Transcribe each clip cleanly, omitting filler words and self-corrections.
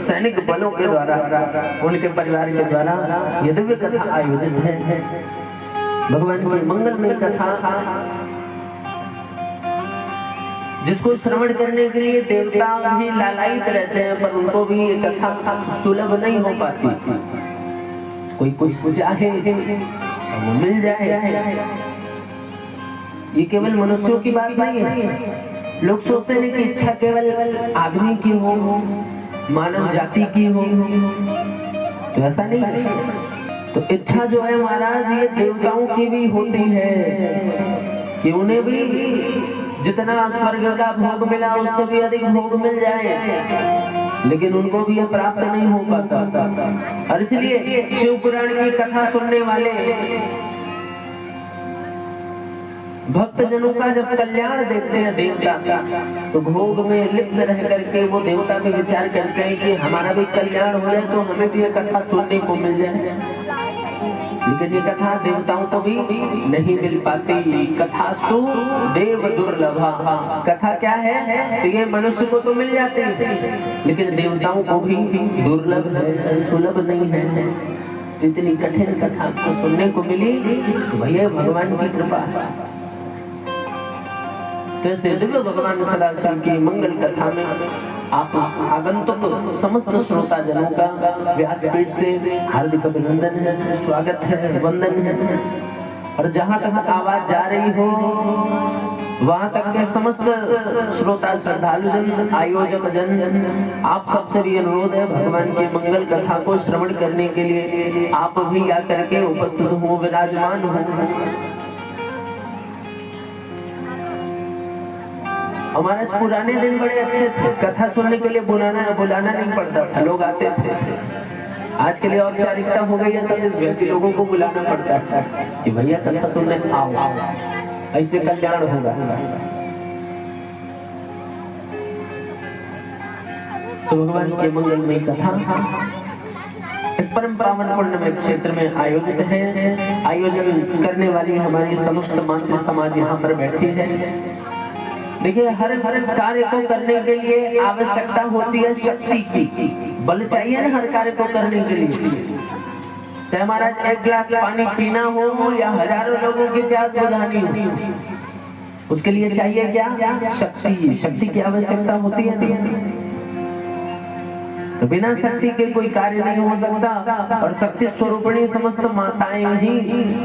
सैनिक बलों के द्वारा, उनके परिवार के द्वारा ये दिव्य कथा आयोजित है। भगवान की मंगलमय कथा जिसको श्रवण करने के लिए देवता भी लालायित रहते हैं, पर उनको भी ये कथा सुलभ नहीं हो पाती। कोई कुछ चाहे वो मिल जाए, ये केवल मनुष्यों की बात नहीं है। लोग सोचते हैं कि इच्छा केवल आदमी की हो, मानव जाति की हो, तो ऐसा नहीं है। तो इच्छा जो है महाराज ये देवताओं की भी होती है कि उन्हें भी जितना स्वर्ग का भोग मिला उससे भी अधिक भोग मिल जाए, लेकिन उनको भी यह प्राप्त नहीं हो पाता। और इसलिए शिव पुराण की कथा सुनने वाले भक्त जनों का जब कल्याण देखते हैं देवता, तो भोग में लिप्त रह करके वो देवता भी विचार करते हैं कि हमारा भी कल्याण हो जाए तो हमें भी ये कथा सुनने को मिल जाए। लेकिन ये कथा देवताओं को भी नहीं मिल पाती। कथास्तु देव दुर्लभा। कथा क्या है? तो ये मनुष्य को तो मिल जाती है, लेकिन देवताओं को भी दुर्लभ है, सुलभ नहीं है। इतनी कठिन कथा को सुनने को मिली तो भैया भगवान की कृपा है। कैसे दिव्य भगवान सदाशिव की मंगल कथा में आप आगंतुक समस्त श्रोता जनों का व्यासपीठ से हार्दिक अभिनंदन है, स्वागत है, वंदन है। और जहाँ तक आवाज जा रही हो वहां तक के समस्त श्रोता श्रद्धालु जन, आयोजक जन, आप सबसे भी अनुरोध है भगवान की मंगल कथा को श्रवण करने के लिए आप भी आकर के उपस्थित हो, विराजमान हो। हमारे पुराने दिन बड़े अच्छे थे, कथा सुनने के लिए बुलाना नहीं पड़ता था, लोग आते थे। आज के लिए औपचारिकता हो गई है, सब लोगों को बुलाना पड़ता है कि भैया कथा सुनने आओ, ऐसे कल्याण होगा। तो भगवान के मंगलमय कथा इस परम पावन पुण्यमय क्षेत्र में आयोजित है। आयोजन करने वाली हमारी समस्त मातृ समाज यहाँ पर बैठी है। देखिए हर कार्य को करने के लिए आवश्यकता होती है शक्ति की, बल चाहिए ना हर कार्य को करने के लिए। चाहे महाराज एक गिलास पानी पीना हो या हजारों लोगों की प्यास बुझानी हो, उसके लिए चाहिए क्या? शक्ति। शक्ति की आवश्यकता होती है, तो बिना शक्ति के कोई कार्य नहीं हो सकता। और शक्ति स्वरूपिणी समस्त माताएं ही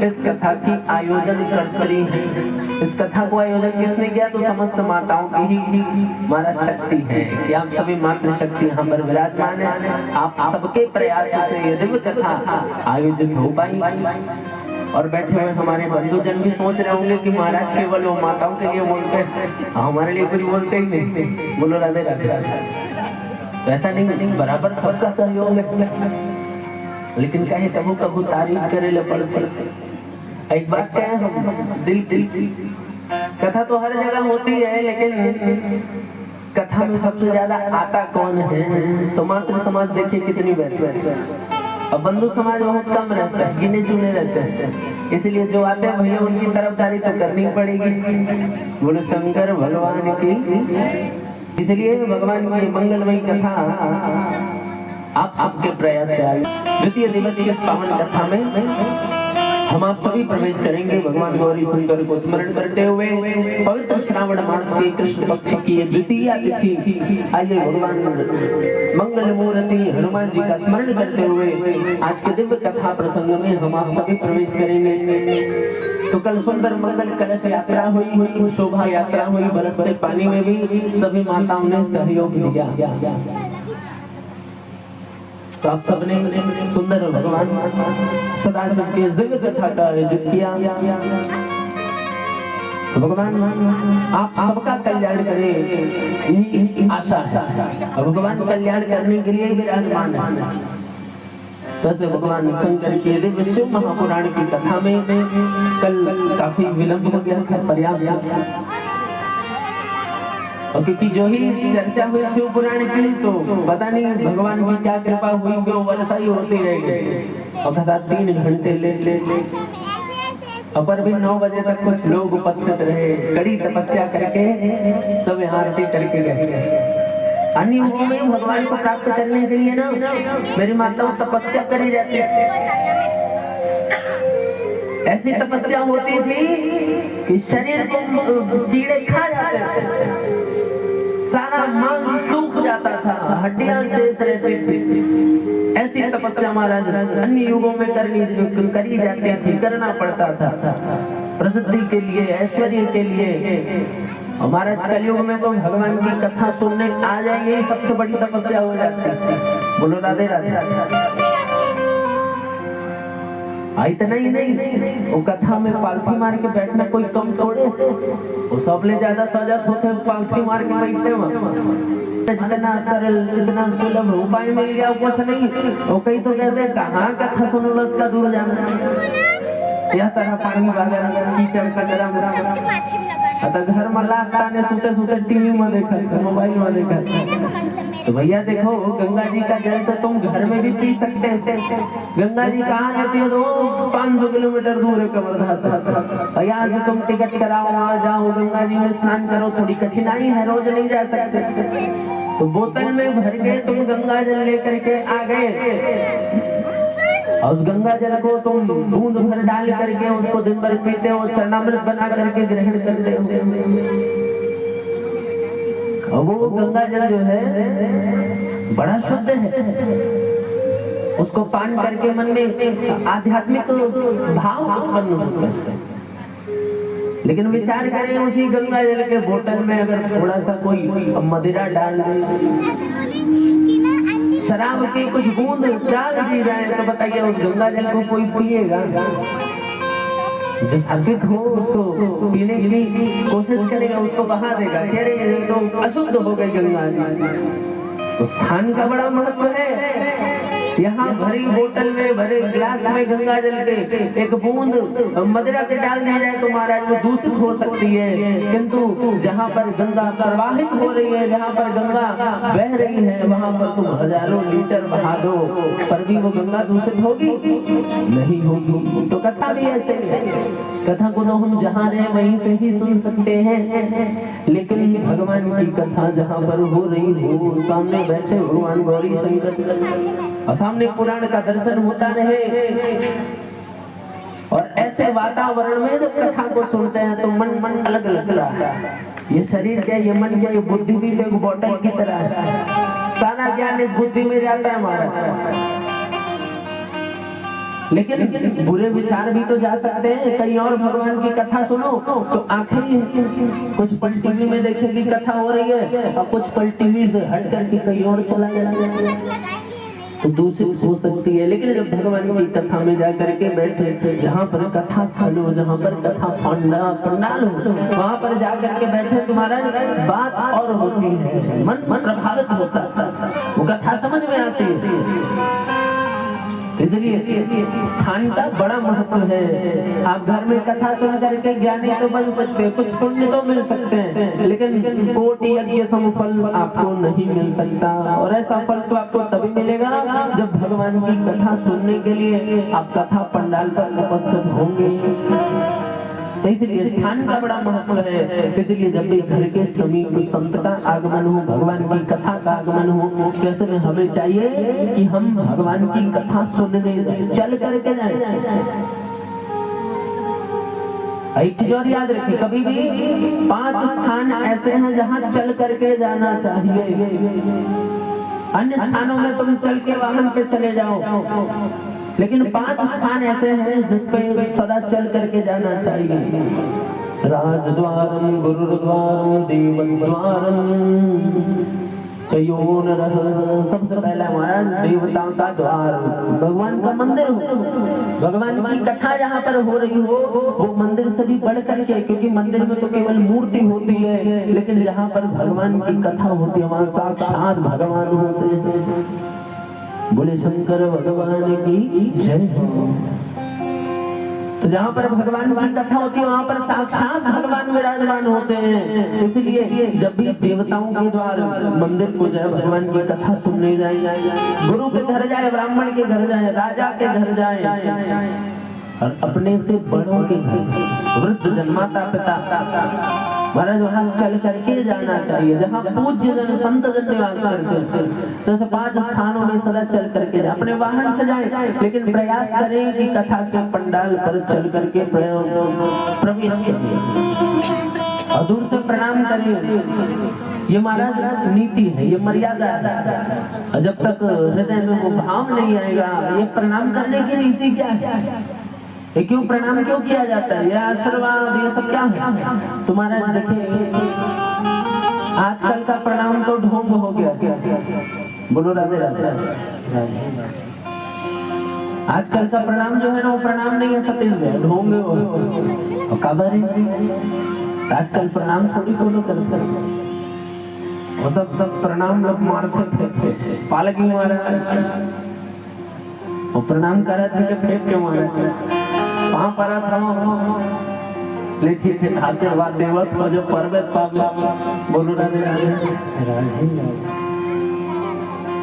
इस कथा की आयोजन करती हैं। इस कथा को आयोजन किसने किया? तो समस्त माताओं की ही हमारा शक्ति है कि आप सभी मातृ शक्ति यहाँ पर विराजमान है। आप सबके प्रयास से ये दिव्य कथा आयोजित हो पाई। और बैठे हुए हमारे बंधुजन भी सोच रहे होंगे कि महाराज केवल वो माताओं के लिए बोलते हैं, हमारे लिए कुछ बोलते ही नहीं। बोलो राधे राधे। ऐसा नहीं, बराबर सबका सहयोग है, लेकिन कहे कबू कबू तारीफ करे ले पड़। एक बात क्या है, दिल कथा तो हर जगह होती है, लेकिन कथा में सबसे ज्यादा आता कौन है? तो मातृ समाज देखिए कितनी बैठी है, अब बंधु समाज बहुत कम रहता है, गिने चुने रहते हैं। इसलिए जो आते हैं भैया उनकी तरफदारी तो करनी पड़ेगी। बोलो शंकर भगवान की। इसलिए भगवान की मंगलमयी कथा आप सबके प्रयास से आई। द्वितीय दिवस की इस पावन कथा में हम आप सभी प्रवेश करेंगे भगवान गौरी शंकर को स्मरण करते हुए। पवित्र श्रावण मास के कृष्ण पक्ष की ये द्वितीय तिथि, आइए भगवान मंगल मूर्ति हनुमान जी का स्मरण करते हुए आज के दिव्य कथा प्रसंग में हम आप सभी प्रवेश करेंगे। तो कल सुंदर मंगल कलश यात्रा हुई, शोभा यात्रा हुई, बरसते पानी में भी सभी माताओं ने सहयोग दिया। तो आप सबने सुंदर भगवान सदाशिव की दिव्य कथा का आयोजन किया। भगवान आप सबका कल्याण करे, यही आशा है। भगवान कल्याण करने के लिए विराजमान है। वैसे भगवान शंकर के दिव्य शिव महापुराण की कथा में कल काफी विलंब हो गया था, पर्याप्त। और क्योंकि जो ही चर्चा हुई शिव पुराण की, तो पता नहीं भगवान की क्या कृपा हुई, वो वैसा ही होती रहेगी। और कथा 3 घंटे ले अपर भी 9 बजे तक कुछ लोग उपस्थित रहे, कड़ी तपस्या करके सब आरती करके गए। अन्य युगों में भगवान को प्राप्त करने के लिए ना मेरी माताओं तपस्या करी जाती है। ऐसी तपस्या होती थी कि शरीर को कीड़े खा जाते थे, सारा मांस सूख जाता था, हड्डियां शेष रहती थी। ऐसी तपस्या महाराज अन्य युगों में करी जाती थी, करना पड़ता था प्रसिद्धि के लिए, ऐश्वर्य के लिए। हमारा कलयुग में तो भगवान की कथा सुनने आ जाएंगे सबसे बड़ी तपस्या हो जाती है। बोलो राधे राधे। इतना ही नहीं, वो कथा में पालथी मार के बैठना कोई कम छोड़े, वो सब ले ज्यादा सजत होते पालथी मार के बैठते वहां। जितना सरल जितना सुलभ उपाय मिल गया कुछ नहीं। वो कई तो कहते कहाँ कथा सुनो लगता दूर जाना, यह तरह पानी वगैरह कीचड़ कचरा घर में लाता ने सुते सुते टीवी में देखा, मोबाइल में देखा। तो भैया देखो गंगा जी का जल तो तुम घर में भी पी सकते हैं। गंगा जी कहाँ जाती हो तो 500 किलोमीटर दूर है कवर्धा। यहाँ से तुम टिकट कराओ, वहाँ जाओ, गंगा जी में स्नान करो, थोड़ी कठिनाई है, रोज नहीं जा सकते। तो बोतल में भर के तुम गंगा जल लेकर के आ गए, और उस गंगा जल को तुम बूंद भर डाल करके उसको दिन भर पीते हो, चरणामृत बना करके ग्रहण करते हो। और वो गंगा जल जो है बड़ा शुद्ध है, उसको पान करके मन में आध्यात्मिक भाव उत्पन्न होता है। लेकिन विचार करें उसी गंगा जल के बोतल में अगर थोड़ा सा कोई मदिरा डाल दे, शराब की कुछ बूंद डाल दी जाए, तो बताइए उस गंगा जल को कोई पिएगा? जो सात्विक हो उसको पीने की कोशिश करेगा, उसको बहा देगा, अरे तो अशुद्ध हो गई गंगा जी। तो स्थान का बड़ा महत्व है। यहाँ भरी बोतल में, भरे गिलास में गंगा जल के एक बूंद मदिरा से डाल दी जाए तो महाराज वो दूषित हो सकती है। किंतु जहाँ पर गंगा प्रवाहित हो रही है, जहाँ पर गंगा बह रही है, वहाँ पर तुम हजारों लीटर बहा दो, पर भी वो गंगा दूषित होगी नहीं होगी। तो कथा भी ऐसे है, कथा को तो हम जहाँ रहे वहीं से ही सुन सकते हैं। लेकिन भगवान की कथा जहाँ पर हो रही हो, सामने बैठे भगवान गौरी शंकर और सामने पुराण का दर्शन होता रहे, और ऐसे वातावरण में जब कथा को सुनते हैं तो मन अलग लगता है। ये शरीर क्या, ये मन क्या, ये बुद्धि भी एक बोतल की तरह है, सारा ज्ञान इस बुद्धि में जाता है हमारा। लेकिन बुरे विचार भी तो जा सकते हैं। कहीं और भगवान की कथा सुनो तो आंखें कुछ पल टीवी में देखेगी कथा हो रही है, और कुछ पल टीवी से हट करके कहीं और चला जाएगा, तो दूषित हो सकती है। लेकिन जब भगवान की कथा में जाकर के बैठे, जहाँ पर कथा स्थल हो, जहाँ पर कथा पंडाल हो, वहाँ पर जाकर के बैठे तुम्हारा बात और होती है, मन प्रभावित होता है, वो कथा समझ में आती है। इसलिए स्थान का बड़ा महत्व है। आप घर में कथा सुन करके ज्ञानी तो बन सकते हैं, कुछ पुण्य तो मिल सकते हैं, लेकिन कोटि यज्ञ सम फल आपको नहीं मिल सकता। और ऐसा फल तो आपको तभी मिलेगा जब भगवान की कथा सुनने के लिए आप कथा पंडाल पर उपस्थित होंगे। तो इसलिए स्थान का बड़ा महत्व है। इसलिए जब भी घर के समीप संत का आगमन हो, भगवान की कथा का आगमन हो, कैसे में हमें चाहिए कि हम भगवान की कथा सुनने चल करके जाए। एक चीज और याद रखिए, कभी भी 5 स्थान ऐसे हैं जहाँ चल करके जाना चाहिए। अन्य स्थानों में तुम चल के वाहन पे चले जाओ, लेकिन 5 स्थान ऐसे हैं जिस पे सदा चल करके जाना चाहिए। राजद्वारम, गुरुद्वारम, देवद्वारम, सबसे पहला हमारा देवताओं का द्वार, भगवान का मंदिर हो। भगवान की कथा जहाँ पर हो रही हो वो मंदिर से भी बढ़ करके, क्योंकि मंदिर में तो केवल मूर्ति होती है, लेकिन जहाँ पर भगवान की कथा होती है वहाँ साक्षात भगवान होते हैं। बोले शंकर भगवान की जय हो। तो जहाँ पर भगवान की कथा होती है वहाँ पर साक्षात भगवान विराजमान होते हैं। इसलिए जब भी देवताओं के द्वार मंदिर को जाए, भगवान की कथा सुनने जाए, गुरु के घर जाए, ब्राह्मण के घर जाए, राजा के घर जाए, और अपने से बड़ों के घर, वृद्ध जन, माता पिता, महाराज वहां चल करके जाना चाहिए, जहाँ पूज्य जन संत जन निवास करते हैं, तो ऐसे 5 स्थानों में सदा चल करके जाए। अपने वाहन से जाए, लेकिन प्रयास करें कि कथा के पंडाल पर चल करके प्रवेश करें और दूर से प्रणाम करें। ये महाराज नीति है, ये मर्यादा है। जब तक हृदय में वो भाव नहीं आएगा, ये प्रणाम करने की नीति क्या है, ये क्यों प्रणाम क्यों किया जाता है, ये आशीर्वाद ये सब क्या है। तुम्हारा देखिए आजकल का प्रणाम तो ढोंग हो गया। बोलो राधे राधे। आजकल का प्रणाम जो है ना, वो प्रणाम नहीं है, सतेंद्र है, ढोंग और काबर है। आजकल प्रणाम थोड़ी को लोग करते हैं, वो सब प्रणाम लोग मारते थे, पालक ही मारा और प्रणाम करा थे, फेंक के मारा वहां पर था। लेकिन थे आशीर्वाद देवत को जो पर्वत पावला। बोलो राधे राधे।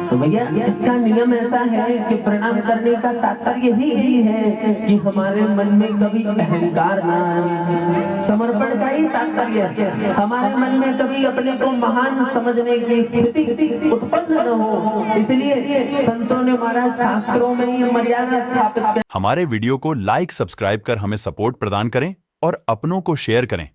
तो भैया इसका नियम ऐसा है कि प्रणाम करने का तात्पर्य ही है कि हमारे मन में कभी अहंकार ना आए। समर्पण का ही तात्पर्य है, हमारे मन में कभी अपने को महान समझने की स्थिति उत्पन्न न हो। इसलिए संतों ने महाराज शास्त्रों में ये मर्यादा स्थापित कर। हमारे वीडियो को लाइक सब्सक्राइब कर हमें सपोर्ट प्रदान करें और अपनों को शेयर करें।